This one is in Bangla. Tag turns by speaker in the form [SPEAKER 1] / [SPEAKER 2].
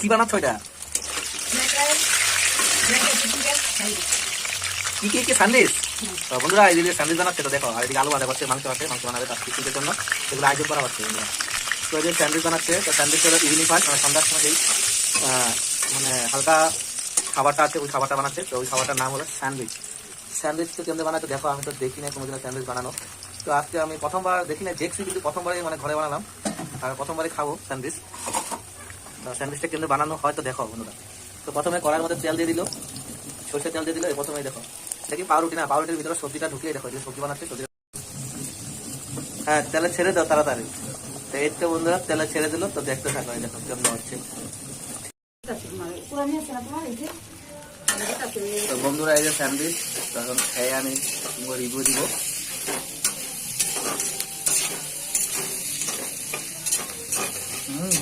[SPEAKER 1] কি বানাচ্ছ এটা? কি কি কি স্যান্ডউইচ? বন্ধুরা এদিকে স্যান্ডউইচ বানাচ্ছে, তো দেখো। আর এদিকে আলু ভাজা করছে, মাংস আছে, মাংস বানাবে তার টিফিনের জন্য, এগুলো আয়োজন করা হচ্ছে বন্ধুরা। তো এই যে স্যান্ডউইচ বানাচ্ছে, তো স্যান্ডউইচ হলো ইভিনিং ফার্স্ট, মানে সন্ধ্যার সময় যেই মানে হালকা খাবারটা আছে ওই খাবারটা বানাচ্ছে। তো ওই খাবারটার নাম হলো স্যান্ডউইচ। স্যান্ডউইচ তো কেমন বানাতে দেখো, আমি তো দেখি না কোনোদিনও স্যান্ডউইচ বানানো। তো আজকে আমি প্রথমবার দেখি না, দেখছি কিন্তু প্রথমবারই মানে ঘরে বানালাম, আর প্রথমবারই খাবো স্যান্ডউইচ। তো স্যান্ডউইচটা কেমন বানানো হয় তো দেখো বন্ধুরা। তো প্রথমে কড়াইয়ের মধ্যে তেল দিয়ে দিল, সরষের তেল দিয়ে দিল। প্রথমেই দেখো দেখি পাউরুটি, না পাউরুটির ভিতরে সবজিটা ঢুকিয়ে দেখো, যে সবজি বানাচ্ছে সবজি। হ্যাঁ, তেলে ছেড়ে দাও তাড়াতাড়ি। তো এই তো বন্ধুরা তেলে ছেড়ে দিল, তো দেখতে থাকো এই দেখো কেমন হচ্ছে। তো বন্ধুরা এই যে স্যান্ডউইচ, তখন খেয়ে আমি রিভিউ দিব। হুম